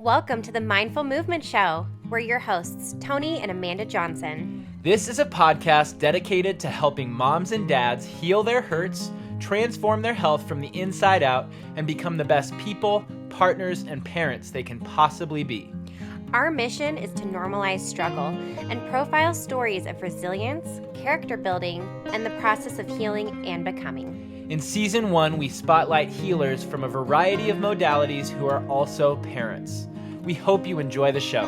Welcome to the Mindful Movement Show. We're your hosts, Tony and Amanda Johnson. This is a podcast dedicated to helping moms and dads heal their hurts, transform their health from the inside out, and become the best people, partners, and parents they can possibly be. Our mission is to normalize struggle and profile stories of resilience, character building, and the process of healing and becoming. In Season 1, we spotlight healers from a variety of modalities who are also parents. We hope you enjoy the show.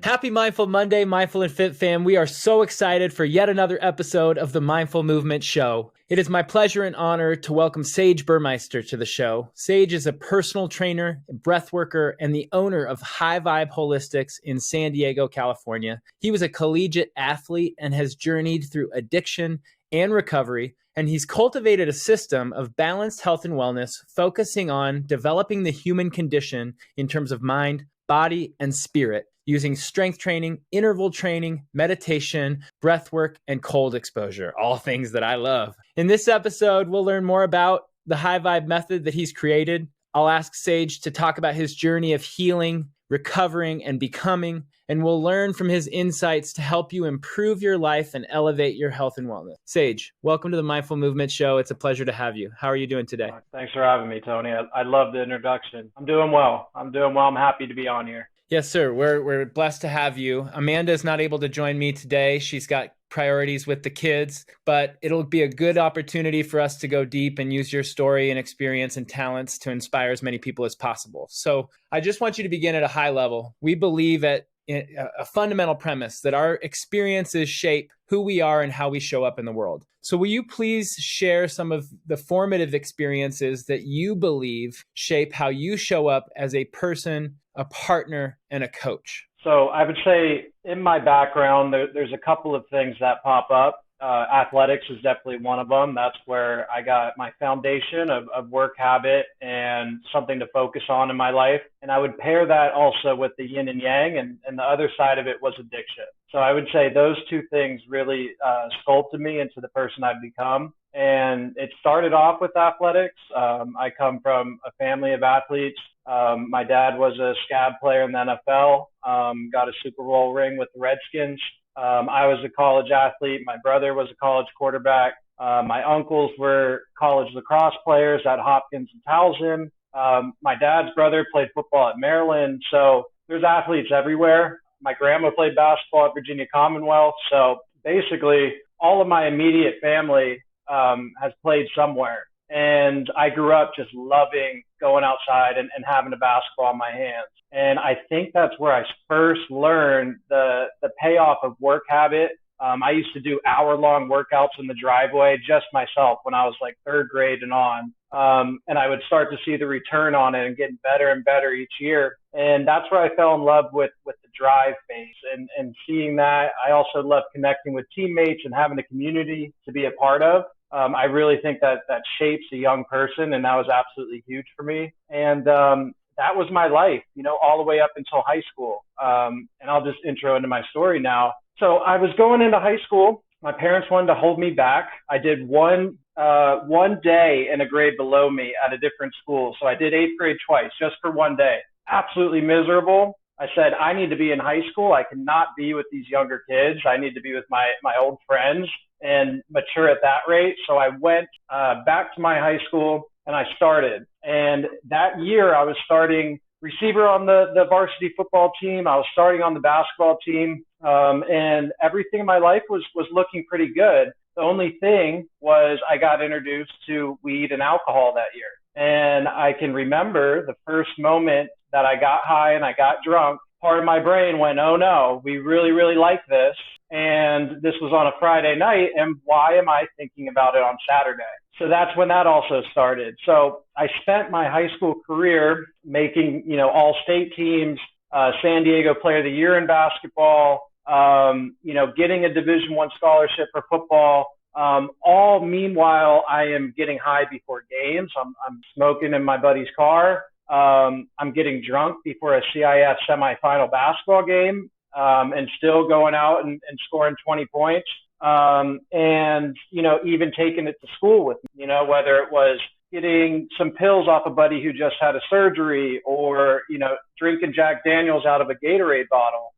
Happy Mindful Monday, Mindful and Fit fam. We are so excited for yet another episode of the Mindful Movement Show. It is my pleasure and honor to welcome Sage Burmeister to the show. Sage is a personal trainer, breath worker, and the owner of High Vibe Holistics in San Diego, California. He was a collegiate athlete and has journeyed through addiction and recovery, and he's cultivated a system of balanced health and wellness, focusing on developing the human condition in terms of mind, body, and spirit, using strength training, interval training, meditation, breath work, and cold exposure, all things that I love. In this episode, we'll learn more about the High Vibe method that he's created. I'll ask Sage to talk about his journey of healing, recovering, and becoming, and we'll learn from his insights to help you improve your life and elevate your health and wellness. Sage, welcome to the Mindful Movement Show. It's a pleasure to have you. How are you doing today? Thanks for having me, Tony. I love the introduction. I'm doing well. I'm happy to be on here. Yes, sir. We're blessed to have you. Amanda is not able to join me today. She's got priorities with the kids, but it'll be a good opportunity for us to go deep and use your story and experience and talents to inspire as many people as possible. So I just want you to begin at a high level. We believe at a fundamental premise that our experiences shape who we are and how we show up in the world. So will you please share some of the formative experiences that you believe shape how you show up as a person, a partner, and a coach? So I would say in my background, there's a couple of things that pop up. Athletics is definitely one of them. That's where I got my foundation of work habit and something to focus on in my life. And I would pair that also with the yin and yang, and the other side of it was addiction. So I would say those two things really sculpted me into the person I've become. And it started off with athletics. I come from a family of athletes. My dad was a scab player in the NFL, got a Super Bowl ring with the Redskins. I was a college athlete. My brother was a college quarterback. My uncles were college lacrosse players at Hopkins and Towson. My dad's brother played football at Maryland. So there's athletes everywhere. My grandma played basketball at Virginia Commonwealth. So basically, all of my immediate family has played somewhere. And I grew up just loving going outside and having a basketball in my hands. And I think that's where I first learned the payoff of work habit. I used to do hour-long workouts in the driveway just myself when I was like third grade and on. And I would start to see the return on it and getting better and better each year. And that's where I fell in love with the drive phase and seeing that. I also love connecting with teammates and having a community to be a part of. I really think that shapes a young person, and that was absolutely huge for me. And that was my life, all the way up until high school. And I'll just intro into my story now. So I was going into high school. My parents wanted to hold me back. I did one day in a grade below me at a different school. So I did eighth grade twice, just for one day. Absolutely miserable. I said, I need to be in high school. I cannot be with these younger kids. I need to be with my old friends and mature at that rate. So I went back to my high school and I started. And that year I was starting receiver on the varsity football team. I was starting on the basketball team. And everything in my life was looking pretty good. The only thing was I got introduced to weed and alcohol that year. And I can remember the first moment that I got high and I got drunk, part of my brain went, oh no, we really, really like this. And this was on a Friday night. And why am I thinking about it on Saturday? So that's when that also started. So I spent my high school career making, all state teams, San Diego Player of the Year in basketball, getting a Division I scholarship for football. All meanwhile, I am getting high before games. I'm smoking in my buddy's car. I'm getting drunk before a CIF semifinal basketball game, and still going out and scoring 20 points. And, even taking it to school with me, whether it was getting some pills off a buddy who just had a surgery, or, drinking Jack Daniels out of a Gatorade bottle.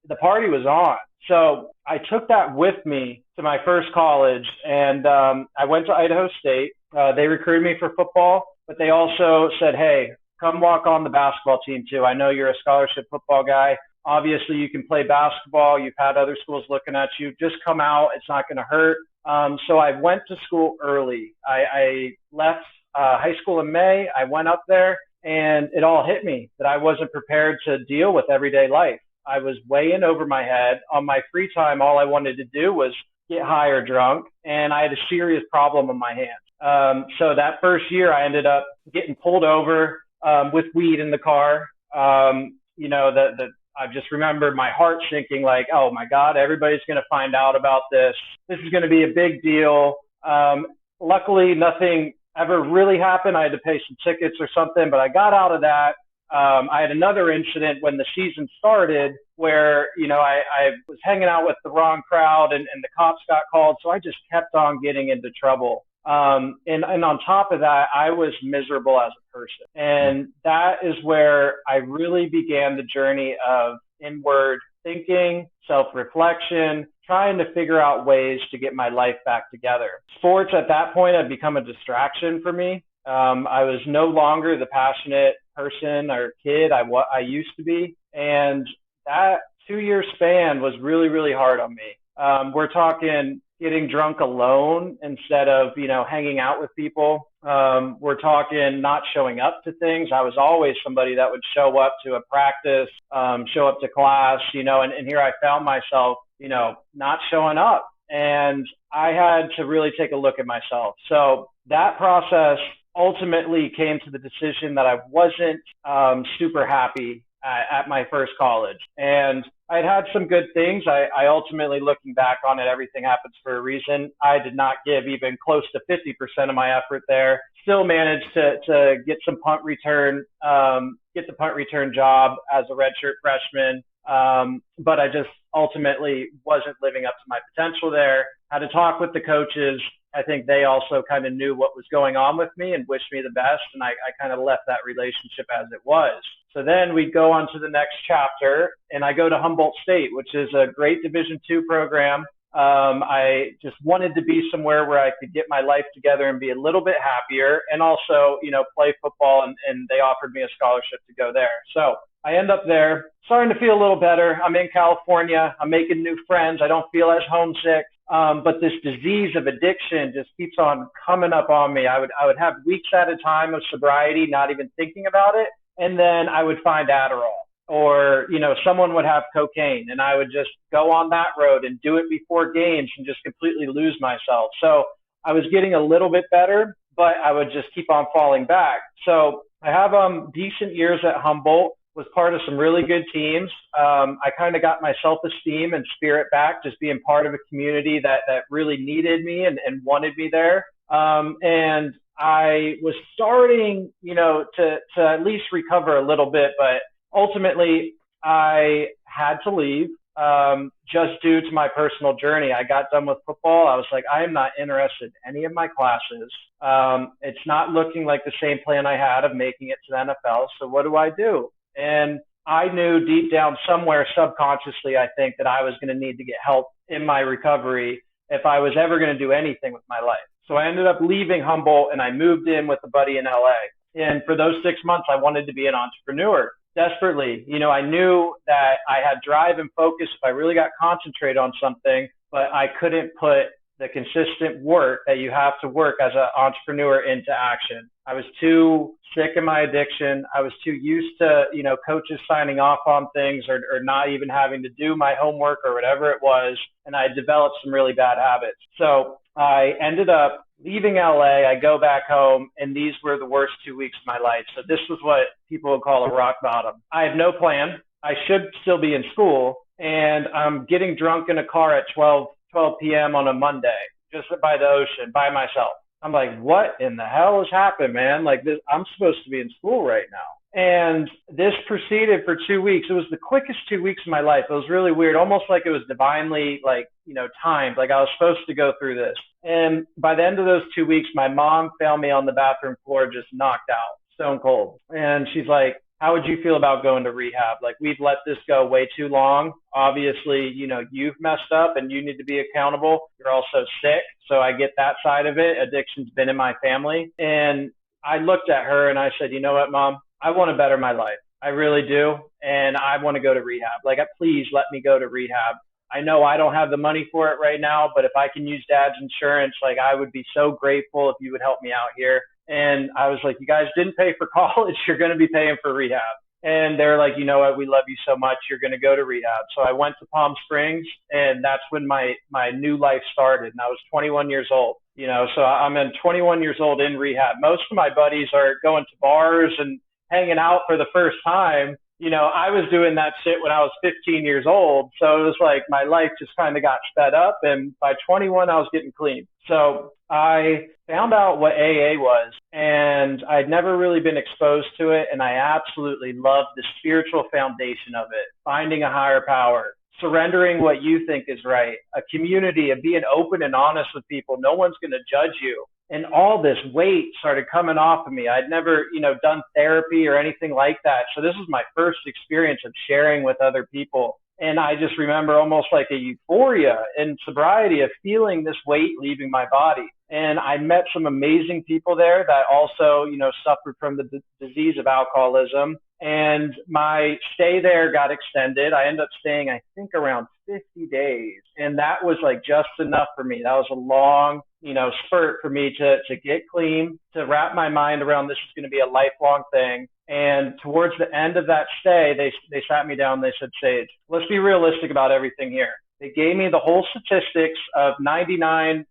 The party was on. So I took that with me to my first college, and I went to Idaho State. They recruited me for football, but they also said, hey, come walk on the basketball team too. I know you're a scholarship football guy. Obviously, you can play basketball. You've had other schools looking at you. Just come out. It's not going to hurt. So I went to school early. I left high school in May. I went up there, and it all hit me that I wasn't prepared to deal with everyday life. I was way in over my head. On my free time, all I wanted to do was get high or drunk, and I had a serious problem on my hands. So that first year, I ended up getting pulled over with weed in the car. I just remember my heart sinking, like, oh my God, everybody's going to find out about this. This is going to be a big deal. Luckily, nothing ever really happened. I had to pay some tickets or something, but I got out of that. I had another incident when the season started where, I was hanging out with the wrong crowd, and the cops got called. So I just kept on getting into trouble. And on top of that, I was miserable as a person. And that is where I really began the journey of inward thinking, self-reflection, trying to figure out ways to get my life back together. Sports at that point had become a distraction for me. I was no longer the passionate person or kid I used to be. And that 2-year span was really, really hard on me. We're talking getting drunk alone instead of, hanging out with people. We're talking not showing up to things. I was always somebody that would show up to a practice, show up to class, and here I found myself, not showing up. And I had to really take a look at myself. So that process ultimately came to the decision that I wasn't super happy at my first college. And I'd had some good things. I ultimately, looking back on it, everything happens for a reason. I did not give even close to 50% of my effort there. Still managed to get some punt return, get the punt return job as a redshirt freshman. But I just ultimately wasn't living up to my potential there. Had to talk with the coaches. I think they also kind of knew what was going on with me and wished me the best. And I kind of left that relationship as it was. So then we go on to the next chapter, and I go to Humboldt State, which is a great Division II program. I just wanted to be somewhere where I could get my life together and be a little bit happier, and also, play football. And they offered me a scholarship to go there. So I end up there, starting to feel a little better. I'm in California. I'm making new friends. I don't feel as homesick. But this disease of addiction just keeps on coming up on me. I would have weeks at a time of sobriety, not even thinking about it. And then I would find Adderall, or, someone would have cocaine, and I would just go on that road and do it before games and just completely lose myself. So I was getting a little bit better, but I would just keep on falling back. So I have decent years at Humboldt, was part of some really good teams. I kind of got my self-esteem and spirit back, just being part of a community that really needed me and wanted me there. And I was starting, to at least recover a little bit, but ultimately I had to leave just due to my personal journey. I got done with football. I was like, I am not interested in any of my classes. It's not looking like the same plan I had of making it to the NFL. So what do I do? And I knew deep down somewhere subconsciously, I think, that I was going to need to get help in my recovery if I was ever going to do anything with my life. So I ended up leaving Humboldt, and I moved in with a buddy in LA. And for those 6 months, I wanted to be an entrepreneur desperately. I knew that I had drive and focus if I really got concentrated on something, but I couldn't put the consistent work that you have to work as an entrepreneur into action. I was too sick of my addiction. I was too used to, coaches signing off on things or not even having to do my homework or whatever it was. And I developed some really bad habits. So I ended up leaving LA. I go back home, and these were the worst 2 weeks of my life. So this was what people would call a rock bottom. I have no plan. I should still be in school, and I'm getting drunk in a car at 12 p.m. on a Monday, just by the ocean, by myself. I'm like, what in the hell has happened, man? Like this, I'm supposed to be in school right now. And this proceeded for 2 weeks. It was the quickest 2 weeks of my life. It was really weird, almost like it was divinely, like, timed, like I was supposed to go through this. And by the end of those 2 weeks, my mom found me on the bathroom floor, just knocked out, stone cold. And she's like, how would you feel about going to rehab? Like, we've let this go way too long. Obviously, you've messed up and you need to be accountable. You're also sick. So I get that side of it. Addiction's been in my family. And I looked at her and I said, you know what, Mom? I want to better my life. I really do. And I want to go to rehab. Like, please let me go to rehab. I know I don't have the money for it right now, but if I can use Dad's insurance, like, I would be so grateful if you would help me out here. And I was like, you guys didn't pay for college. You're going to be paying for rehab. And they're like, you know what? We love you so much. You're going to go to rehab. So I went to Palm Springs, and that's when my new life started. And I was 21 years old, so I'm 21 years old in rehab. Most of my buddies are going to bars and hanging out for the first time. I was doing that shit when I was 15 years old. So it was like my life just kind of got sped up. And by 21, I was getting clean. So I found out what AA was, and I'd never really been exposed to it. And I absolutely loved the spiritual foundation of it, finding a higher power, surrendering what you think is right, a community of being open and honest with people. No one's going to judge you. And all this weight started coming off of me. I'd never, done therapy or anything like that. So this was my first experience of sharing with other people. And I just remember almost like a euphoria in sobriety of feeling this weight leaving my body. And I met some amazing people there that also, suffered from the disease of alcoholism. And my stay there got extended. I ended up staying, I think, around 50 days. And that was like just enough for me. That was a long, spurt for me to get clean, to wrap my mind around this is going to be a lifelong thing. And towards the end of that stay, they sat me down. They said, Sage, let's be realistic about everything here. They gave me the whole statistics of 99.5%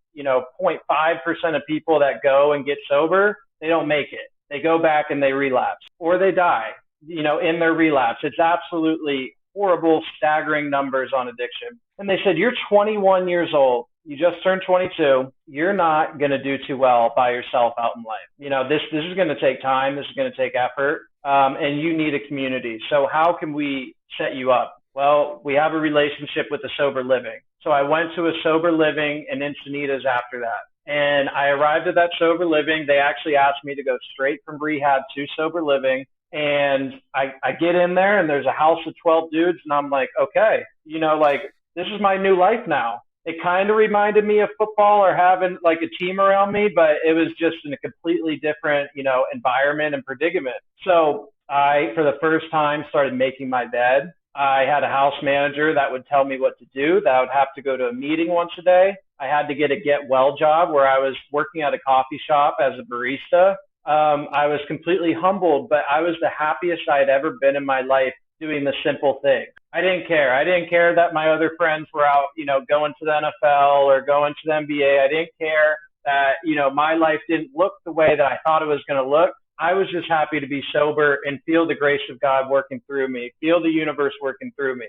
of people that go and get sober, they don't make it. They go back and they relapse, or they die, in their relapse. It's absolutely horrible, staggering numbers on addiction. And they said, you're 21 years old. You just turned 22. You're not going to do too well by yourself out in life. This is going to take time. This is going to take effort. And you need a community. So how can we set you up? Well, we have a relationship with the sober living. So I went to a sober living in Encinitas after that. And I arrived at that sober living. They actually asked me to go straight from rehab to sober living. And I get in there and there's a house of 12 dudes. And I'm like, okay, this is my new life now. It kind of reminded me of football or having like a team around me, but it was just in a completely different, environment and predicament. So I, for the first time, started making my bed. I had a house manager that would tell me what to do, that I would have to go to a meeting once a day. I had to get a get well job where I was working at a coffee shop as a barista. I was completely humbled, but I was the happiest I had ever been in my life doing the simple things. I didn't care. I didn't care that my other friends were out, going to the NFL or going to the NBA. I didn't care that, my life didn't look the way that I thought it was going to look. I was just happy to be sober and feel the grace of God working through me, feel the universe working through me,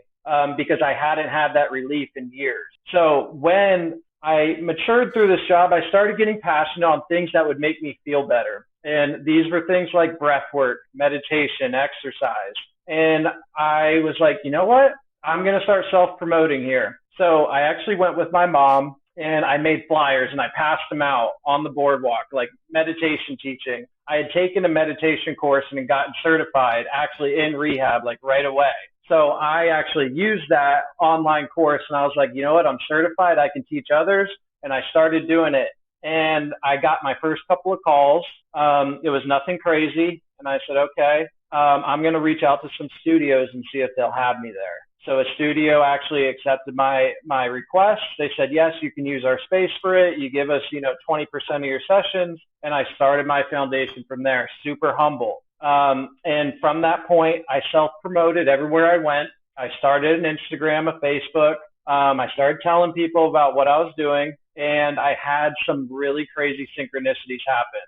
because I hadn't had that relief in years. So when I matured through this job, I started getting passionate on things that would make me feel better. And these were things like breath work, meditation, exercise. And I was like, you know what? I'm going to start self-promoting here. So I actually went with my mom and I made flyers and I passed them out on the boardwalk, like meditation teaching. I had taken a meditation course and gotten certified actually in rehab, like right away. So I actually used that online course and I was like, you know what? I'm certified. I can teach others. And I started doing it. And I got my first couple of calls. It was nothing crazy. And I said, okay, I'm going to reach out to some studios and see if they'll have me there. So a studio actually accepted my request. They said, yes, you can use our space for it. You give us, 20% of your sessions. And I started my foundation from there, super humble. And from that point, I self-promoted everywhere I went. I started an Instagram, a Facebook. I started telling people about what I was doing. And I had some really crazy synchronicities happen.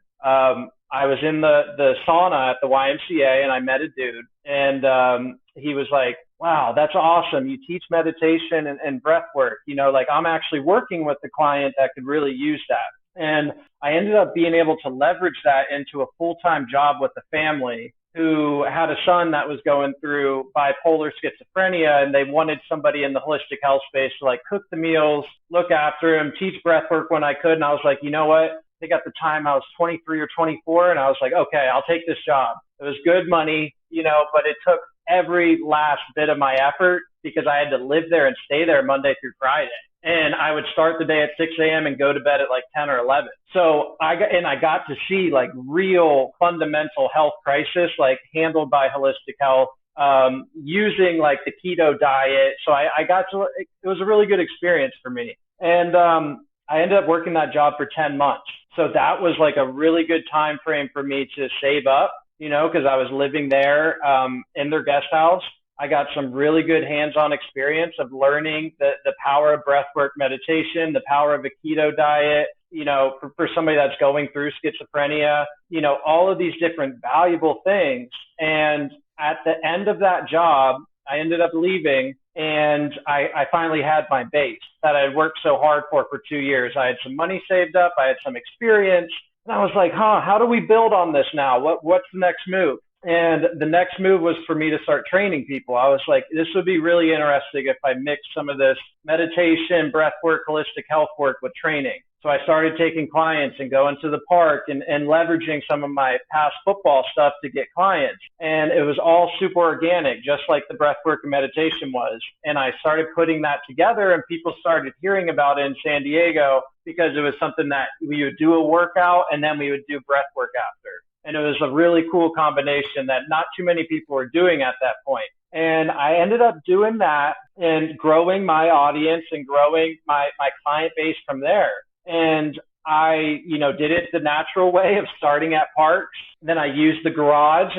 I was in the sauna at the YMCA and I met a dude and he was like, wow, that's awesome. You teach meditation and breath work. I'm actually working with the client that could really use that. And I ended up being able to leverage that into a full-time job with the family. who had a son that was going through bipolar schizophrenia, and they wanted somebody in the holistic health space to like cook the meals, look after him, teach breath work when I could. And I was like, you know what? I think at the time I was 23 or 24, and I was like, okay, I'll take this job. It was good money, but it took every last bit of my effort because I had to live there and stay there Monday through Friday. And I would start the day at 6 a.m. and go to bed at like 10 or 11. So I got to see like real fundamental health crisis, like handled by holistic health, using like the keto diet. So it was a really good experience for me. And I ended up working that job for 10 months. So that was like a really good time frame for me to save up, because I was living there in their guest house. I got some really good hands-on experience of learning the power of breathwork meditation, the power of a keto diet, for somebody that's going through schizophrenia, all of these different valuable things. And at the end of that job, I ended up leaving, and I finally had my base that I had worked so hard for 2 years. I had some money saved up. I had some experience. And I was like, how do we build on this now? What's the next move? And the next move was for me to start training people. I was like, this would be really interesting if I mixed some of this meditation, breath work, holistic health work with training. So I started taking clients and going to the park and leveraging some of my past football stuff to get clients. And it was all super organic, just like the breath work and meditation was. And I started putting that together, and people started hearing about it in San Diego because it was something that we would do a workout and then we would do breath work after. And it was a really cool combination that not too many people were doing at that point. And I ended up doing that and growing my audience and growing my client base from there. And I, did it the natural way of starting at parks. Then I used the garage,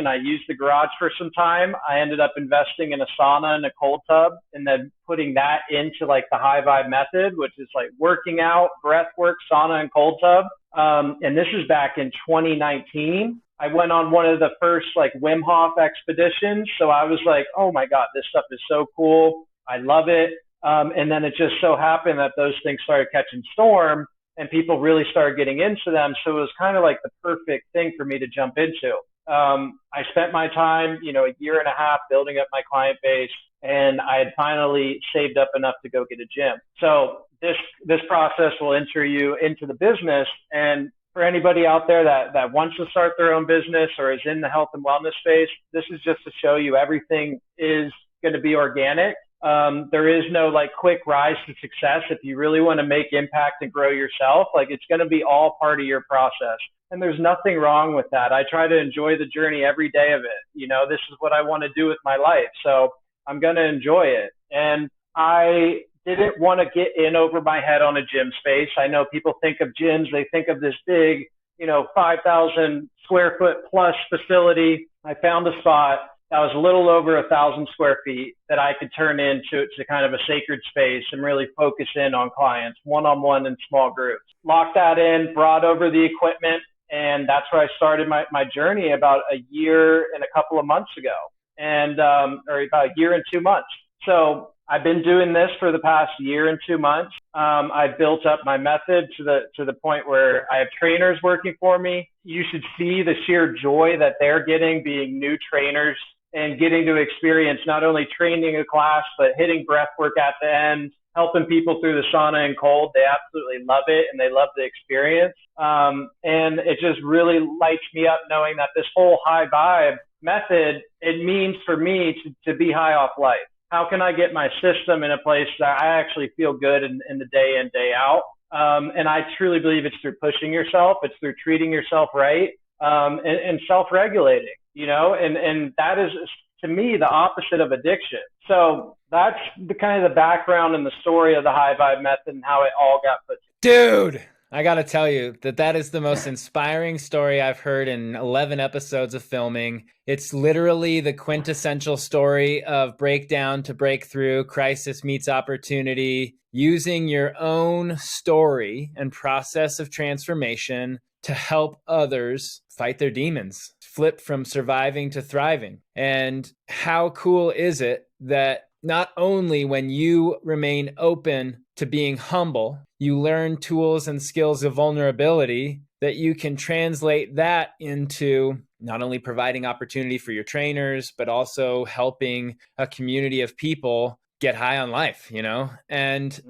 for some time. I ended up investing in a sauna and a cold tub, and then putting that into like the high vibe method, which is like working out, breath work, sauna, and cold tub. And this is back in 2019. I went on one of the first like Wim Hof expeditions. So I was like, oh my God, this stuff is so cool. I love it. And then it just so happened that those things started catching storm and people really started getting into them. So it was kind of like the perfect thing for me to jump into. I spent my time, a year and a half building up my client base, and I had finally saved up enough to go get a gym. So this process will enter you into the business. And for anybody out there that wants to start their own business or is in the health and wellness space, this is just to show you everything is going to be organic. There is no like quick rise to success. If you really want to make impact and grow yourself, like it's going to be all part of your process. And there's nothing wrong with that. I try to enjoy the journey every day of it. This is what I want to do with my life. So I'm going to enjoy it. And I didn't want to get in over my head on a gym space. I know people think of gyms, they think of this big, 5,000 square foot plus facility. I found a spot that was a little over 1,000 square feet that I could turn into kind of a sacred space and really focus in on clients one-on-one in small groups. Locked that in, brought over the equipment, and that's where I started my journey about a year and a couple of months ago, and or about a year and 2 months. So I've been doing this for the past year and 2 months. I built up my method to the point where I have trainers working for me. You should see the sheer joy that they're getting being new trainers and getting to experience not only training a class, but hitting breath work at the end, helping people through the sauna and cold. They absolutely love it, and they love the experience. And it just really lights me up knowing that this whole high vibe method, it means for me to be high off life. How can I get my system in a place that I actually feel good in the day in, day out? And I truly believe it's through pushing yourself. It's through treating yourself right, and self-regulating, and that is, to me, the opposite of addiction. So that's the kind of the background and the story of the high vibe method and how it all got put together. Dude, I got to tell you that is the most inspiring story I've heard in 11 episodes of filming. It's literally the quintessential story of breakdown to breakthrough, crisis meets opportunity, using your own story and process of transformation to help others fight their demons, flip from surviving to thriving. And how cool is it that not only when you remain open to being humble, you learn tools and skills of vulnerability, that you can translate that into not only providing opportunity for your trainers, but also helping a community of people get high on life, And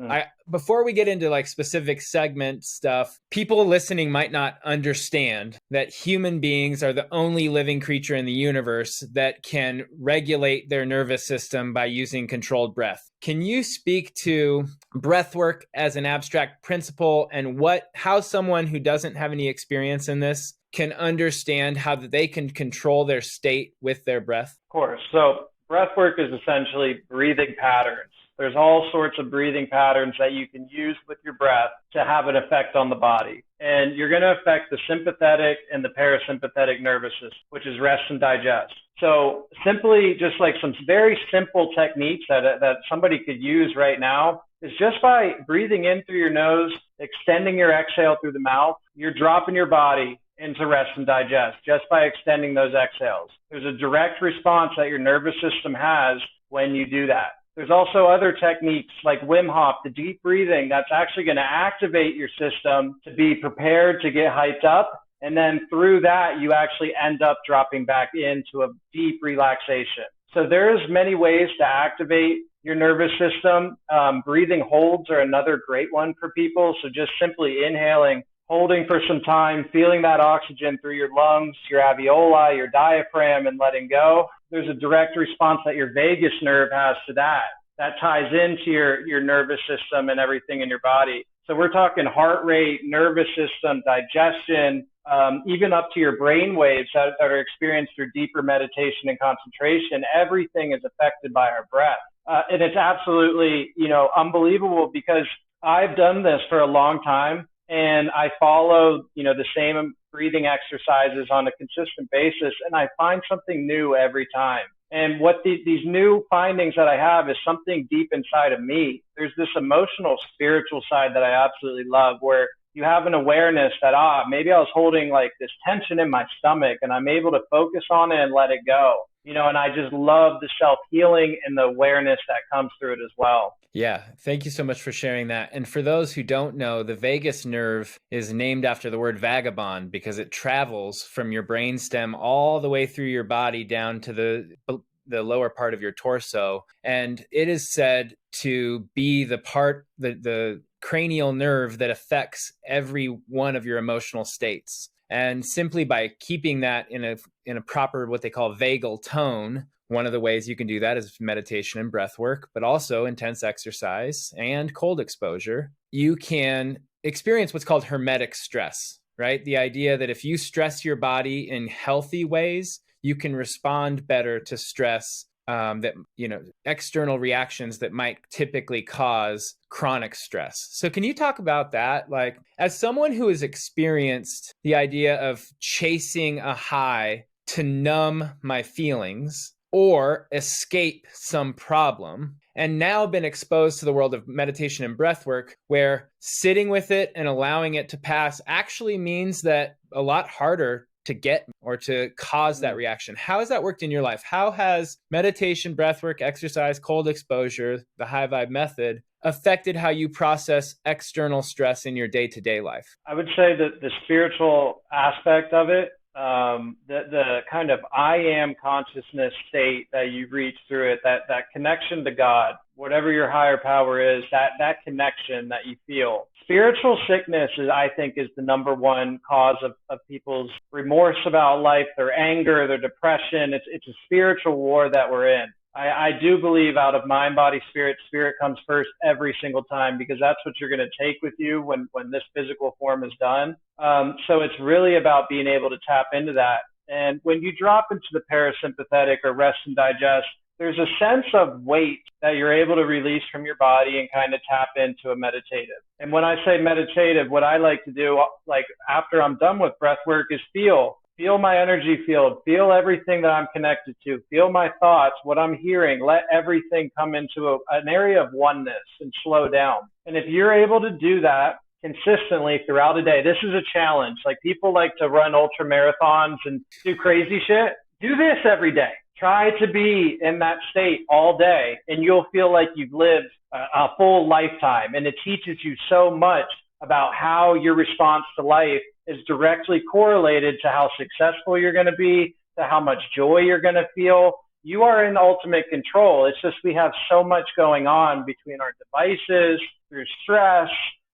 before we get into like specific segment stuff, people listening might not understand that human beings are the only living creature in the universe that can regulate their nervous system by using controlled breath. Can you speak to breath work as an abstract principle and how someone who doesn't have any experience in this can understand how they can control their state with their breath? Of course. So breath work is essentially breathing patterns. There's all sorts of breathing patterns that you can use with your breath to have an effect on the body. And you're going to affect the sympathetic and the parasympathetic nervous system, which is rest and digest. So simply just like some very simple techniques that somebody could use right now is just by breathing in through your nose, extending your exhale through the mouth, you're dropping your body into rest and digest just by extending those exhales. There's a direct response that your nervous system has when you do that. There's also other techniques like Wim Hof, the deep breathing, that's actually going to activate your system to be prepared to get hyped up. And then through that, you actually end up dropping back into a deep relaxation. So there's many ways to activate your nervous system. Breathing holds are another great one for people. So just simply inhaling, holding for some time, feeling that oxygen through your lungs, your alveoli, your diaphragm, and letting go. There's a direct response that your vagus nerve has to that. That ties into your nervous system and everything in your body. So we're talking heart rate, nervous system, digestion, even up to your brain waves that are experienced through deeper meditation and concentration. Everything is affected by our breath. And it's absolutely, unbelievable because I've done this for a long time. And I follow, the same breathing exercises on a consistent basis, and I find something new every time. And what these new findings that I have is something deep inside of me. There's this emotional, spiritual side that I absolutely love, where you have an awareness that, maybe I was holding like this tension in my stomach, and I'm able to focus on it and let it go. And I just love the self-healing and the awareness that comes through it as well. Yeah, thank you so much for sharing that. And for those who don't know, the vagus nerve is named after the word vagabond because it travels from your brainstem all the way through your body down to the lower part of your torso. And it is said to be the cranial nerve that affects every one of your emotional states. And simply by keeping that in a proper, what they call vagal tone, one of the ways you can do that is meditation and breath work, but also intense exercise and cold exposure. You can experience what's called hermetic stress, right? The idea that if you stress your body in healthy ways, you can respond better to stress external reactions that might typically cause chronic stress. So can you talk about that? Like, as someone who has experienced the idea of chasing a high to numb my feelings or escape some problem, and now been exposed to the world of meditation and breath work, where sitting with it and allowing it to pass actually means that a lot harder to get or to cause that reaction. How has that worked in your life? How has meditation, breathwork, exercise, cold exposure, the high vibe method affected how you process external stress in your day-to-day life? I would say that the spiritual aspect of it, the kind of I am consciousness state that you reach through it, that connection to God, whatever your higher power is, that connection that you feel. Spiritual sickness I think is the number one cause of people's remorse about life, their anger, their depression. It's a spiritual war that we're in. I do believe out of mind, body, spirit comes first every single time, because that's what you're going to take with you when this physical form is done. So it's really about being able to tap into that. And when you drop into the parasympathetic or rest and digest, there's a sense of weight that you're able to release from your body and kind of tap into a meditative. And when I say meditative, what I like to do, like after I'm done with breath work, is feel my energy field, feel everything that I'm connected to, feel my thoughts, what I'm hearing, let everything come into an area of oneness and slow down. And if you're able to do that consistently throughout a day, this is a challenge. Like, people like to run ultra marathons and do crazy shit. Do this every day. Try to be in that state all day, and you'll feel like you've lived a full lifetime. And it teaches you so much about how your response to life is directly correlated to how successful you're going to be, to how much joy you're going to feel. You are in ultimate control. It's just we have so much going on between our devices, through stress,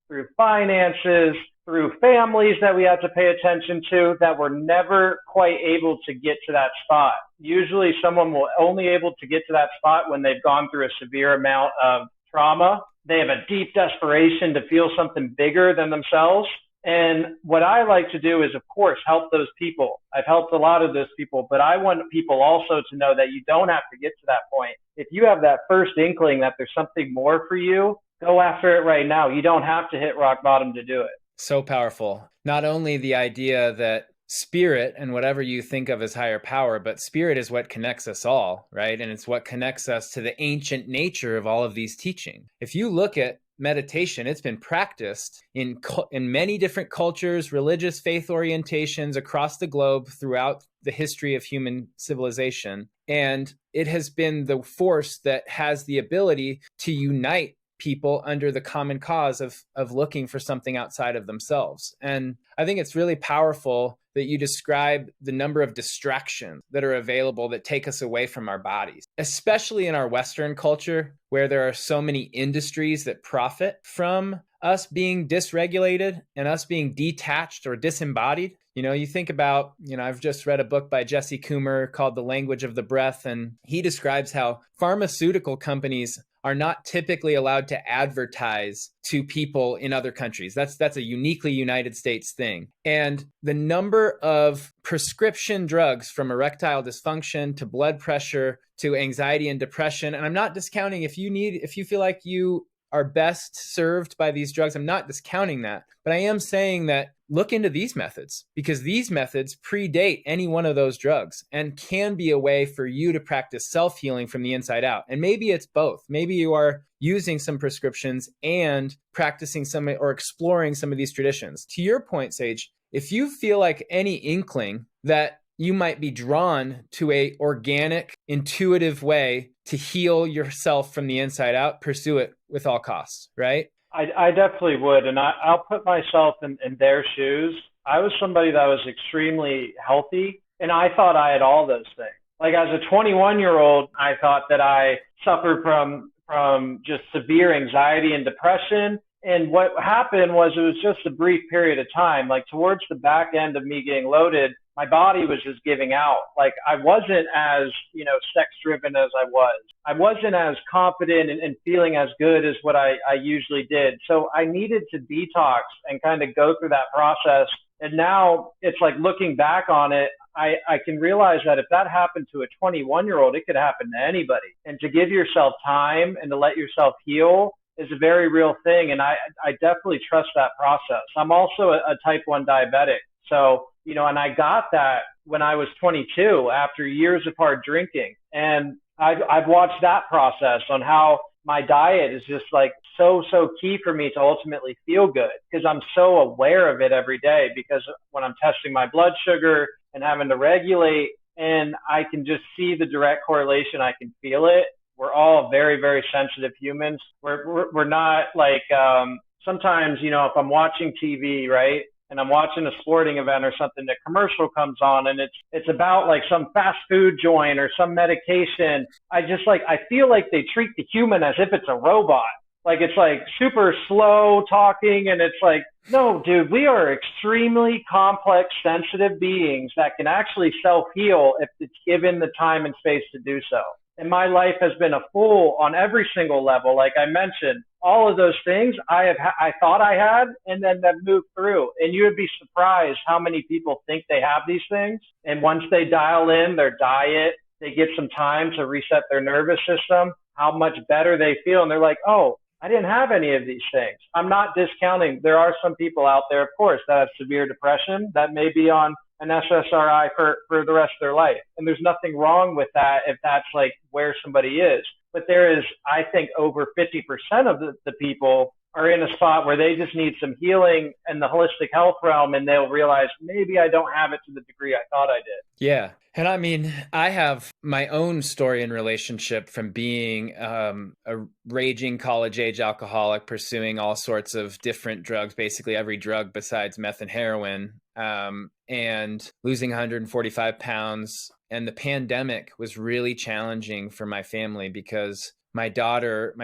through finances, through families that we have to pay attention to, that we're never quite able to get to that spot. Usually someone will only able to get to that spot when they've gone through a severe amount of trauma. They have a deep desperation to feel something bigger than themselves. And what I like to do is, of course, help those people. I've helped a lot of those people, but I want people also to know that you don't have to get to that point. If you have that first inkling that there's something more for you, go after it right now. You don't have to hit rock bottom to do it. So powerful. Not only the idea that spirit and whatever you think of as higher power, but spirit is what connects us all, right? And it's what connects us to the ancient nature of all of these teaching. If you look at meditation, it's been practiced in many different cultures, religious faith orientations across the globe throughout the history of human civilization. And it has been the force that has the ability to unite people under the common cause of looking for something outside of themselves. And I think it's really powerful that you describe the number of distractions that are available that take us away from our bodies, especially in our Western culture, where there are so many industries that profit from us being dysregulated and us being detached or disembodied. You know, you think about, I've just read a book by Jesse Coomer called The Language of the Breath, and he describes how pharmaceutical companies are not typically allowed to advertise to people in other countries. That's a uniquely United States thing. And the number of prescription drugs from erectile dysfunction to blood pressure to anxiety and depression, and I'm not discounting if you feel like you are best served by these drugs, I'm not discounting that, but I am saying that look into these methods, because these methods predate any one of those drugs and can be a way for you to practice self-healing from the inside out. And maybe it's both. Maybe you are using some prescriptions and practicing some or exploring some of these traditions. To your point, Sage, if you feel like any inkling that you might be drawn to a organic, intuitive way to heal yourself from the inside out, pursue it with all costs, right? I definitely would. And I'll put myself in their shoes. I was somebody that was extremely healthy, and I thought I had all those things. Like as a 21-year-old, I thought that I suffered from just severe anxiety and depression. And what happened was it was just a brief period of time. Like towards the back end of me getting loaded, my body was just giving out. Like I wasn't as, sex driven as I was. I wasn't as confident and feeling as good as what I usually did. So I needed to detox and kind of go through that process. And now it's like looking back on it, I can realize that if that happened to a 21-year-old, it could happen to anybody. And to give yourself time and to let yourself heal is a very real thing. And I definitely trust that process. I'm also a type 1 diabetic. So, and I got that when I was 22 after years of hard drinking. And I've watched that process on how my diet is just like so key for me to ultimately feel good, because I'm so aware of it every day, because when I'm testing my blood sugar and having to regulate, and I can just see the direct correlation, I can feel it. We're all very, very sensitive humans. We're not like, sometimes, if I'm watching TV, right, and I'm watching a sporting event or something, the commercial comes on and it's about like some fast food joint or some medication. I feel like they treat the human as if it's a robot. Like it's like super slow talking, and it's like, no, dude, we are extremely complex, sensitive beings that can actually self-heal if it's given the time and space to do so. And my life has been a full on every single level. Like I mentioned, all of those things I thought I had, and then that moved through. And you would be surprised how many people think they have these things. And once they dial in their diet, they get some time to reset their nervous system, how much better they feel. And they're like, oh, I didn't have any of these things. I'm not discounting. There are some people out there, of course, that have severe depression that may be on an SSRI for the rest of their life. And there's nothing wrong with that if that's like where somebody is. But there is, I think, over 50% of the people are in a spot where they just need some healing in the holistic health realm, and they'll realize maybe I don't have it to the degree I thought I did. Yeah. And I mean, I have my own story and relationship from being a raging college age alcoholic, pursuing all sorts of different drugs, basically every drug besides meth and heroin, and losing 145 pounds. And the pandemic was really challenging for my family because my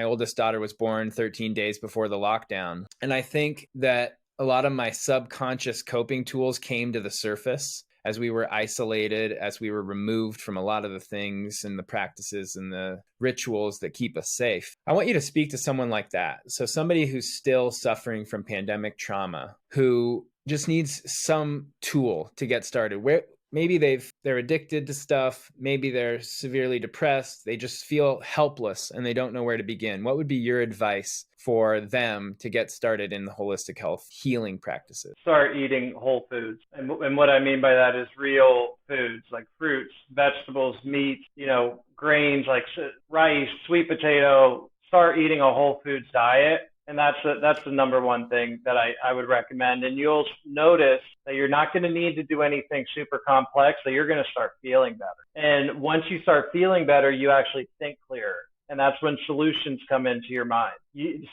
oldest daughter, was born 13 days before the lockdown. And I think that a lot of my subconscious coping tools came to the surface as we were isolated, as we were removed from a lot of the things and the practices and the rituals that keep us safe. I want you to speak to someone like that. So somebody who's still suffering from pandemic trauma, who just needs some tool to get started. Maybe they're addicted to stuff. Maybe they're severely depressed. They just feel helpless and they don't know where to begin. What would be your advice for them to get started in the holistic health healing practices? Start eating whole foods. And what I mean by that is real foods like fruits, vegetables, meat, grains like rice, sweet potato. Start eating a whole foods diet. And that's the number one thing that I would recommend. And you'll notice that you're not going to need to do anything super complex, that you're going to start feeling better. And once you start feeling better, you actually think clearer. And that's when solutions come into your mind.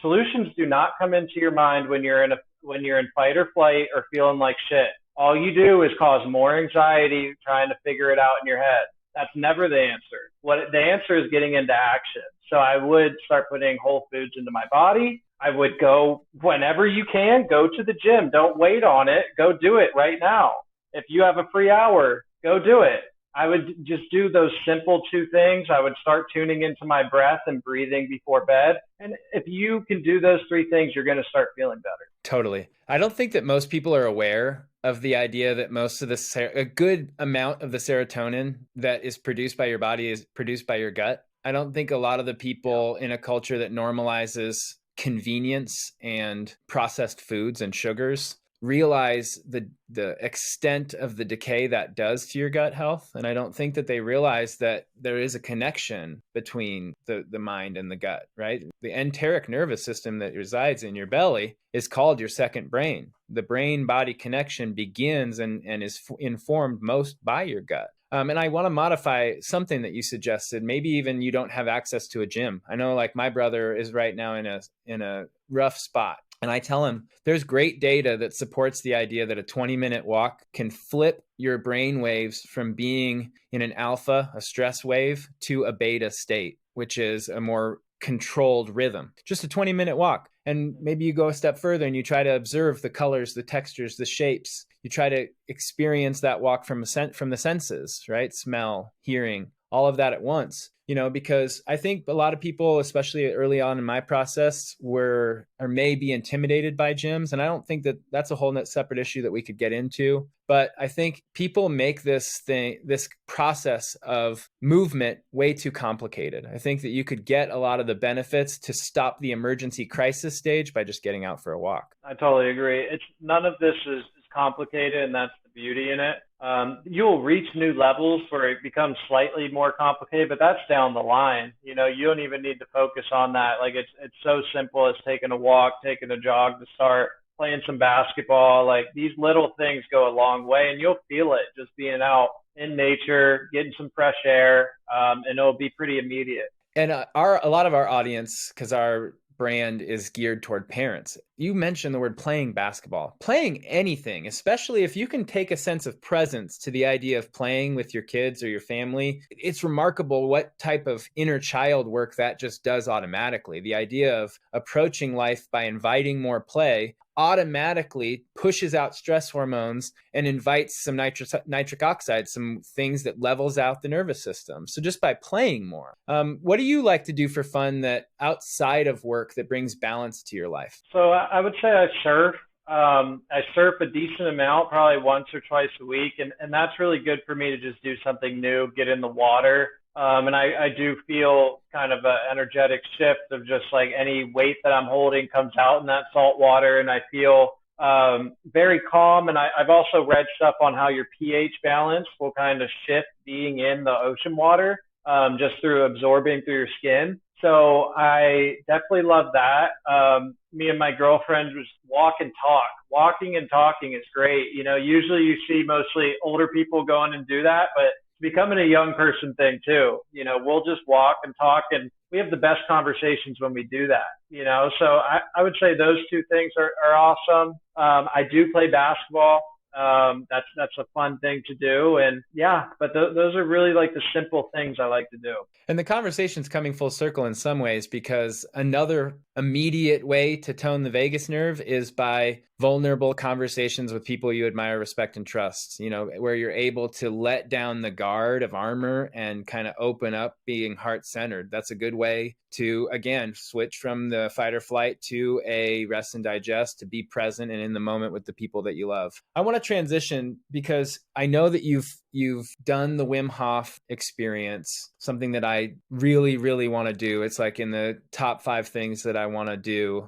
Solutions do not come into your mind when you're in fight or flight or feeling like shit. All you do is cause more anxiety trying to figure it out in your head. That's never the answer. The answer is getting into action. So I would start putting whole foods into my body. I would go whenever you can, go to the gym. Don't wait on it. Go do it right now. If you have a free hour, go do it. I would just do those simple two things. I would start tuning into my breath and breathing before bed. And if you can do those three things, you're going to start feeling better. Totally. I don't think that most people are aware of the idea that a good amount of the serotonin that is produced by your body is produced by your gut. I don't think a lot of the people in a culture that normalizes convenience and processed foods and sugars realize the extent of the decay that does to your gut health. And I don't think that they realize that there is a connection between the mind and the gut, right? The enteric nervous system that resides in your belly is called your second brain. The brain-body connection begins and is informed most by your gut. And I want to modify something that you suggested. Maybe even you don't have access to a gym. I know, like, my brother is right now in a rough spot. And I tell him there's great data that supports the idea that a 20-minute walk can flip your brain waves from being in an alpha, a stress wave, to a beta state, which is a more controlled rhythm. Just a 20-minute walk. And maybe you go a step further and you try to observe the colors, the textures, the shapes. You try to experience that walk from the senses, right? Smell, hearing, all of that at once. Because I think a lot of people, especially early on in my process, may be intimidated by gyms. And I don't think that that's a whole separate issue that we could get into. But I think people make this process of movement way too complicated. I think that you could get a lot of the benefits to stop the emergency crisis stage by just getting out for a walk. I totally agree. None of this is complicated, and that's the beauty in it. You'll reach new levels where it becomes slightly more complicated, but that's down the line. You don't even need to focus on that. Like, it's so simple as taking a walk, taking a jog to start, playing some basketball. Like, these little things go a long way, and you'll feel it just being out in nature, getting some fresh air, and it'll be pretty immediate. And a lot of our audience, because our brand is geared toward parents. You mentioned the word playing basketball. Playing anything, especially if you can take a sense of presence to the idea of playing with your kids or your family, it's remarkable what type of inner child work that just does automatically. The idea of approaching life by inviting more play automatically pushes out stress hormones and invites some nitric oxide, some things that levels out the nervous system. So just by playing more. What do you like to do for fun that outside of work that brings balance to your life? So I would say I surf. I surf a decent amount, probably once or twice a week. And that's really good for me to just do something new, get in the water. And I do feel kind of an energetic shift of just like any weight that I'm holding comes out in that salt water, and I feel very calm. And I've also read stuff on how your pH balance will kind of shift being in the ocean water just through absorbing through your skin. So I definitely love that. Me and my girlfriend just walk and talk. Walking and talking is great. Usually you see mostly older people going and do that, but it's becoming a young person thing too. We'll just walk and talk, and we have the best conversations when we do that. So I would say those two things are awesome. I do play basketball. That's a fun thing to do. And yeah, but those are really like the simple things I like to do. And the conversation's coming full circle in some ways, because another immediate way to tone the vagus nerve is by vulnerable conversations with people you admire, respect, and trust, where you're able to let down the guard of armor and kind of open up, being heart-centered. That's a good way to, again, switch from the fight or flight to a rest and digest, to be present and in the moment with the people that you love. I want to transition because I know that you've done the Wim Hof experience, something that I really, really want to do. It's like in the top 5 things that I want to do,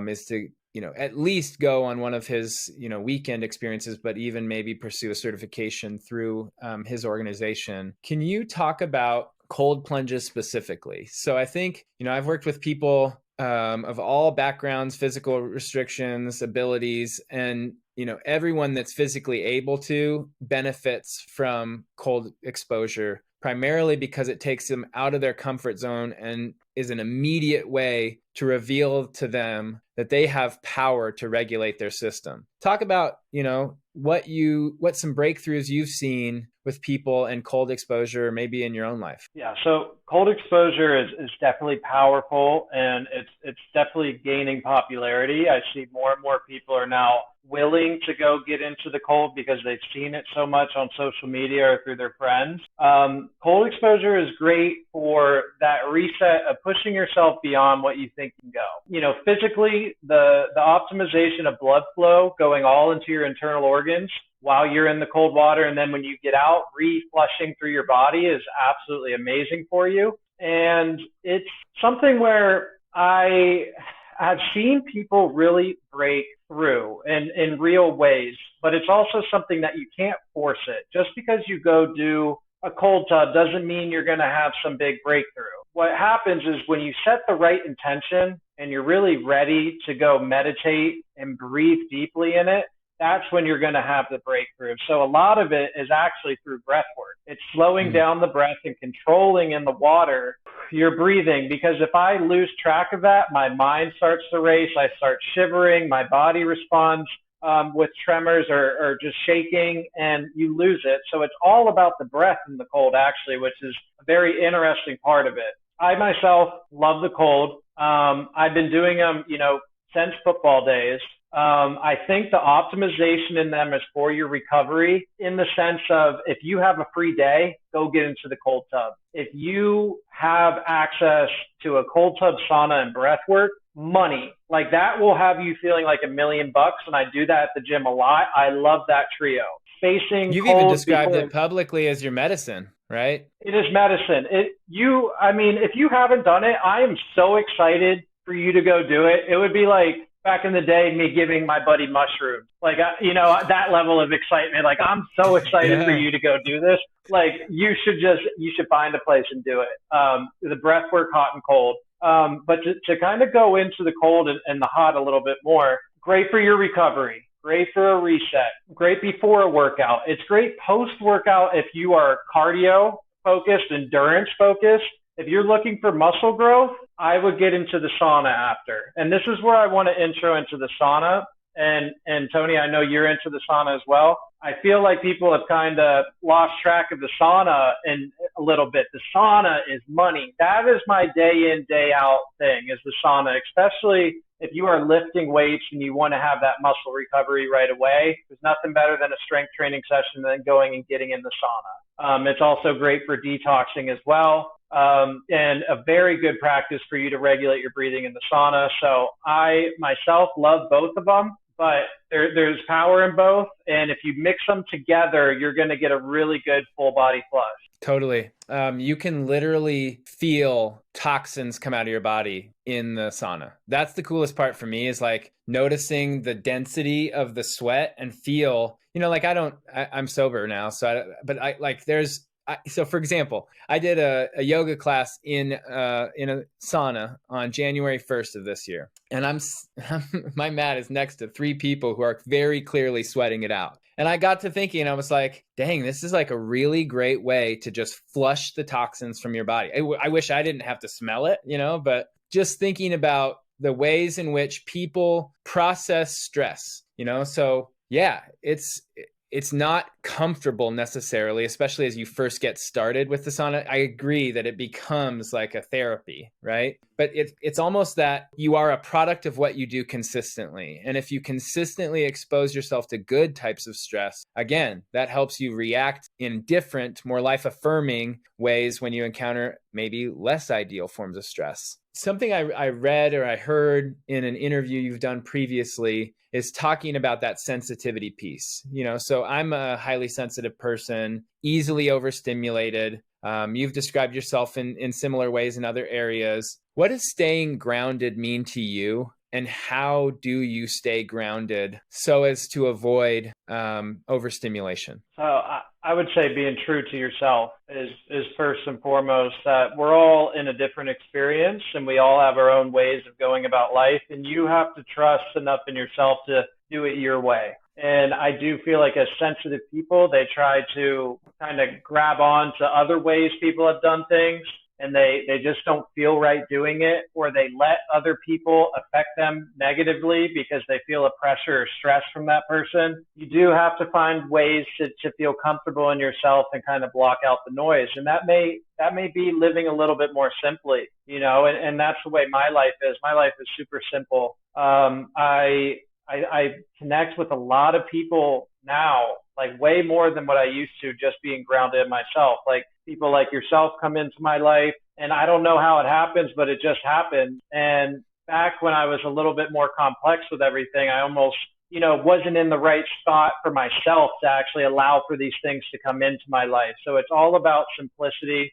is to, at least go on one of his, weekend experiences, but even maybe pursue a certification through his organization. Can you talk about cold plunges specifically? So I think, I've worked with people of all backgrounds, physical restrictions, abilities, and everyone that's physically able to benefits from cold exposure, primarily because it takes them out of their comfort zone and is an immediate way to reveal to them that they have power to regulate their system. Talk about, what some breakthroughs you've seen with people and cold exposure, maybe in your own life. Yeah. So cold exposure is definitely powerful, and it's definitely gaining popularity. I see more and more people are now willing to go get into the cold because they've seen it so much on social media or through their friends. Cold exposure is great for that reset of pushing yourself beyond what you think can go. Physically, the optimization of blood flow going all into your internal organs while you're in the cold water, and then when you get out, reflushing through your body is absolutely amazing for you. And it's something where I have seen people really break through in real ways, but it's also something that you can't force it. Just because you go do a cold tub doesn't mean you're going to have some big breakthrough. What happens is when you set the right intention and you're really ready to go meditate and breathe deeply in it, that's when you're going to have the breakthrough. So a lot of it is actually through breath work. It's slowing down the breath and controlling in the water your breathing, because if I lose track of that, my mind starts to race. I start shivering. My body responds with tremors or just shaking, and you lose it. So it's all about the breath in the cold, actually, which is a very interesting part of it. I myself love the cold. I've been doing them, since football days. I think the optimization in them is for your recovery, in the sense of, if you have a free day, go get into the cold tub. If you have access to a cold tub, sauna, and breath work, money, like that will have you feeling like $1 million. And I do that at the gym a lot. I love that trio. You've even described it publicly as your medicine, right? It is medicine. If you haven't done it, I am so excited for you to go do it. It would be like back in the day, me giving my buddy mushrooms, like, that level of excitement. Like, I'm so excited for you to go do this. Like, you should find a place and do it. The breath work, hot and cold. But to kind of go into the cold and the hot a little bit more, great for your recovery, great for a reset, great before a workout. It's great post-workout if you are cardio focused, endurance focused. If you're looking for muscle growth, I would get into the sauna after. And this is where I want to intro into the sauna. And Tony, I know you're into the sauna as well. I feel like people have kind of lost track of the sauna in a little bit. The sauna is money. That is my day in, day out thing, is the sauna, especially if you are lifting weights and you want to have that muscle recovery right away. There's nothing better than a strength training session than going and getting in the sauna. It's also great for detoxing as well. And a very good practice for you to regulate your breathing in the sauna. So I myself love both of them, but there's power in both. And if you mix them together, you're going to get a really good full body flush. Totally. You can literally feel toxins come out of your body in the sauna. That's the coolest part for me, is like noticing the density of the sweat and feel, I'm sober now. But there's So for example, I did a yoga class in a sauna on January 1st of this year. And my mat is next to 3 people who are very clearly sweating it out. And I got to thinking, I was like, dang, this is like a really great way to just flush the toxins from your body. I wish I didn't have to smell it, but just thinking about the ways in which people process stress, so yeah, it's not comfortable necessarily, especially as you first get started with the sauna. I agree that it becomes like a therapy, right? But it's almost that you are a product of what you do consistently. And if you consistently expose yourself to good types of stress, again, that helps you react in different, more life-affirming ways when you encounter maybe less ideal forms of stress. Something I read or I heard in an interview you've done previously is talking about that sensitivity piece. So I'm a highly sensitive person, easily overstimulated. You've described yourself in similar ways in other areas. What does staying grounded mean to you? And how do you stay grounded so as to avoid overstimulation? So I would say being true to yourself is first and foremost. That we're all in a different experience and we all have our own ways of going about life, and you have to trust enough in yourself to do it your way. And I do feel like as sensitive people, they try to kind of grab on to other ways people have done things, and they just don't feel right doing it, or they let other people affect them negatively because they feel a pressure or stress from that person. You do have to find ways to feel comfortable in yourself and kind of block out the noise. And that may be living a little bit more simply, and that's the way my life is. My life is super simple. I connect with a lot of people now, like way more than what I used to, just being grounded in myself. Like people like yourself come into my life, and I don't know how it happens, but it just happens. And back when I was a little bit more complex with everything, I almost, wasn't in the right spot for myself to actually allow for these things to come into my life. So it's all about simplicity.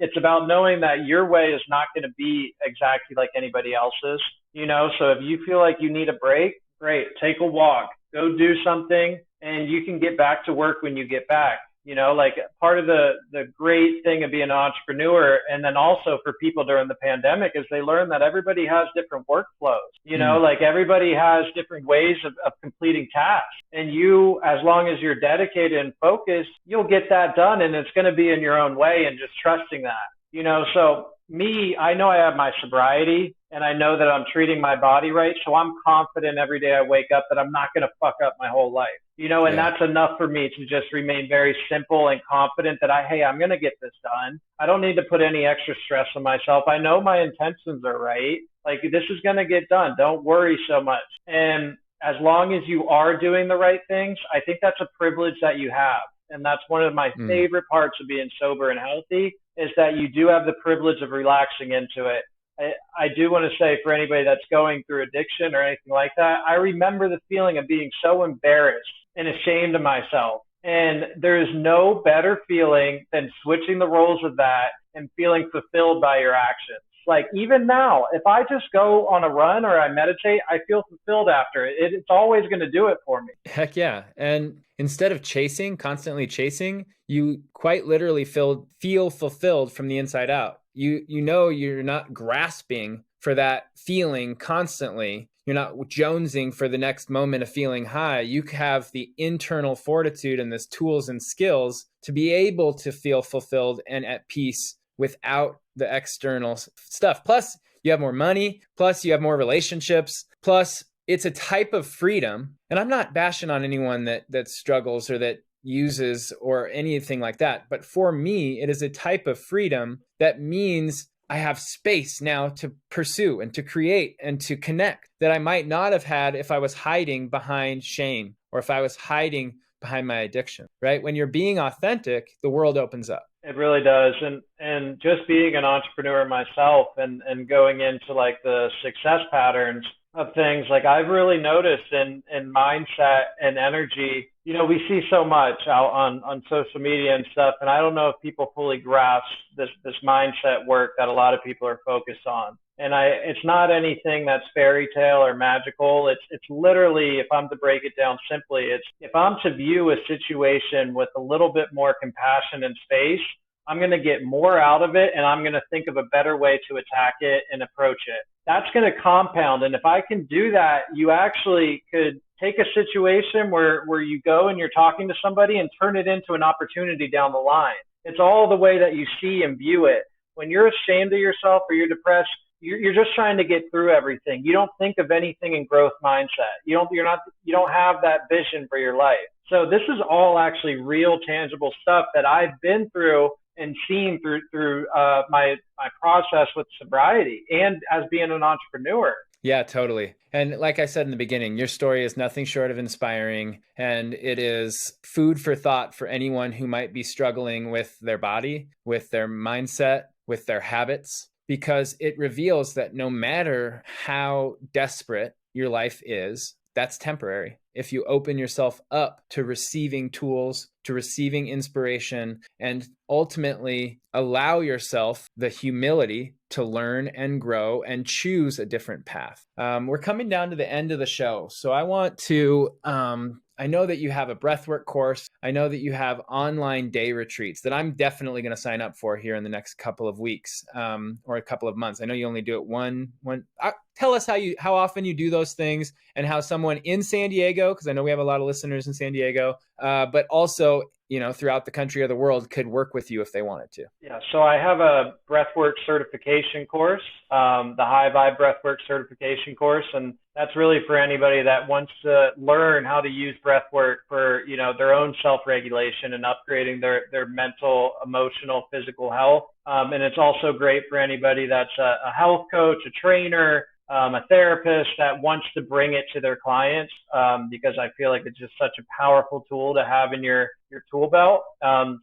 It's about knowing that your way is not going to be exactly like anybody else's, so if you feel like you need a break, great, take a walk, go do something, and you can get back to work when you get back. Like part of the great thing of being an entrepreneur, and then also for people during the pandemic, is they learn that everybody has different workflows. Like everybody has different ways of completing tasks. And you, as long as you're dedicated and focused, you'll get that done, and it's going to be in your own way, and just trusting that. So me, I know I have my sobriety, and I know that I'm treating my body right. So I'm confident every day I wake up that I'm not going to fuck up my whole life, and that's enough for me to just remain very simple and confident that I'm going to get this done. I don't need to put any extra stress on myself. I know my intentions are right. Like this is going to get done. Don't worry so much. And as long as you are doing the right things, I think that's a privilege that you have. And that's one of my favorite parts of being sober and healthy, is that you do have the privilege of relaxing into it. I do want to say, for anybody that's going through addiction or anything like that, I remember the feeling of being so embarrassed and ashamed of myself. And there is no better feeling than switching the roles of that and feeling fulfilled by your actions. Like even now, if I just go on a run or I meditate, I feel fulfilled after it. It's always going to do it for me. Heck yeah. And instead of constantly chasing, you quite literally feel fulfilled from the inside out. You're not grasping for that feeling constantly. You're not jonesing for the next moment of feeling high. You have the internal fortitude and the tools and skills to be able to feel fulfilled and at peace without the external stuff. Plus, you have more money. Plus, you have more relationships. Plus, it's a type of freedom. And I'm not bashing on anyone that struggles or that uses or anything like that. But for me, it is a type of freedom that means I have space now to pursue and to create and to connect that I might not have had if I was hiding behind shame or if I was hiding behind my addiction, right? When you're being authentic, the world opens up. It really does. And just being an entrepreneur myself and going into like the success patterns, of things. Like I've really noticed in mindset and energy, we see so much out on social media and stuff, and I don't know if people fully grasp this mindset work that a lot of people are focused on. And it's not anything that's fairy tale or magical. It's literally, if I'm to break it down simply, it's if I'm to view a situation with a little bit more compassion and space, I'm going to get more out of it, and I'm going to think of a better way to attack it and approach it. That's going to compound. And if I can do that, you actually could take a situation where you go and you're talking to somebody and turn it into an opportunity down the line. It's all the way that you see and view it. When you're ashamed of yourself or you're depressed, you're just trying to get through everything. You don't think of anything in growth mindset. You don't have that vision for your life. So this is all actually real, tangible stuff that I've been through and seen through my process with sobriety and as being an entrepreneur. Yeah, totally. And like I said in the beginning, your story is nothing short of inspiring, and it is food for thought for anyone who might be struggling with their body, with their mindset, with their habits, because it reveals that no matter how desperate your life is, that's temporary. If you open yourself up to receiving tools, to receiving inspiration, and ultimately allow yourself the humility to learn and grow and choose a different path. We're coming down to the end of the show. So I want to, I know that you have a breathwork course. I know that you have online day retreats that I'm definitely going to sign up for here in the next couple of weeks or a couple of months. I know you only do it one. Tell us how often you do those things and how someone in San Diego, because I know we have a lot of listeners in San Diego, but also throughout the country or the world could work with you if they wanted to. Yeah, so I have a breathwork certification course, the High Vibe Breathwork certification course, and that's really for anybody that wants to learn how to use breathwork for their own self-regulation and upgrading their mental, emotional, physical health. And it's also great for anybody that's a health coach, a trainer, a therapist that wants to bring it to their clients, because I feel like it's just such a powerful tool to have in your tool belt.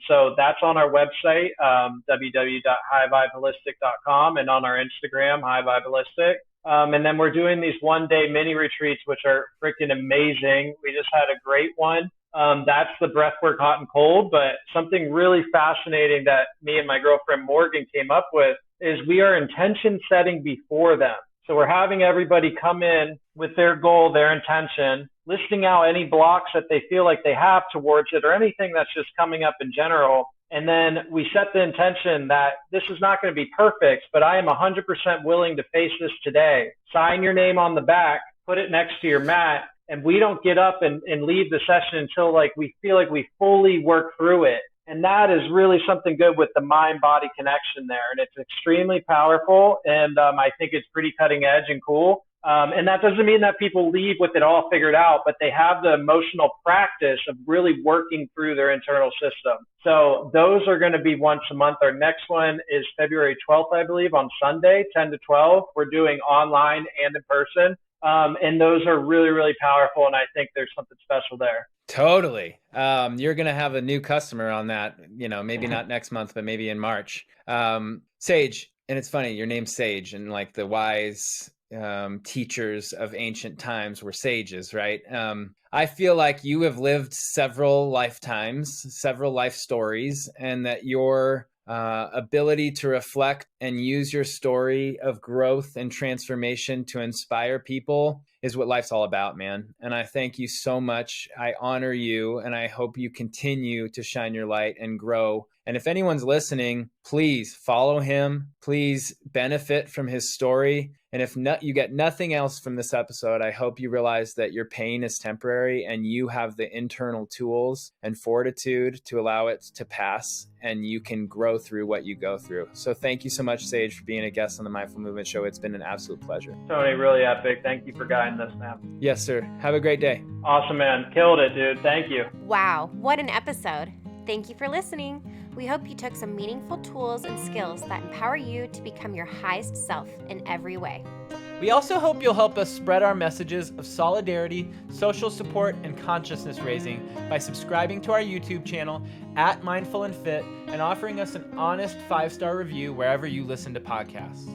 So that's on our website, www.highvibeholistic.com, and on our Instagram, highvibeholistic. And then we're doing these one-day mini retreats, which are freaking amazing. We just had a great one. That's the breathwork hot and cold, but something really fascinating that me and my girlfriend Morgan came up with is we are intention setting before them. So we're having everybody come in with their goal, their intention, listing out any blocks that they feel like they have towards it or anything that's just coming up in general. And then we set the intention that this is not going to be perfect, but I am 100% willing to face this today. Sign your name on the back, put it next to your mat, and we don't get up and leave the session until we feel like we fully work through it. And that is really something good with the mind-body connection there. And it's extremely powerful. And I think it's pretty cutting edge and cool. And that doesn't mean that people leave with it all figured out, but they have the emotional practice of really working through their internal system. So those are going to be once a month. Our next one is February 12th, I believe, on Sunday, 10 to 12. We're doing online and in person. And those are really, really powerful. And I think there's something special there. Totally. You're going to have a new customer on that, maybe not next month, but maybe in March. Sage, and it's funny, your name's Sage, and like the wise teachers of ancient times were sages, right? I feel like you have lived several lifetimes, several life stories, and that your ability to reflect and use your story of growth and transformation to inspire people is what life's all about, man. And I thank you so much. I honor you, and I hope you continue to shine your light and grow. And if anyone's listening, please follow him. Please benefit from his story. And if you get nothing else from this episode, I hope you realize that your pain is temporary and you have the internal tools and fortitude to allow it to pass, and you can grow through what you go through. So thank you so much, Sage, for being a guest on the Mindful Movement Show. It's been an absolute pleasure. Tony, really epic. Thank you for guiding us, man. Yes, sir. Have a great day. Awesome, man. Killed it, dude. Thank you. Wow, what an episode. Thank you for listening. We hope you took some meaningful tools and skills that empower you to become your highest self in every way. We also hope you'll help us spread our messages of solidarity, social support, and consciousness raising by subscribing to our YouTube channel @Mindful and Fit and offering us an honest 5-star review wherever you listen to podcasts.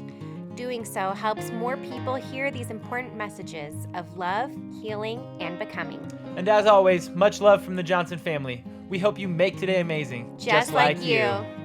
doing so helps more people hear these important messages of love, healing, and becoming. And as always, much love from the Johnson family. We hope you make today amazing. Just like you.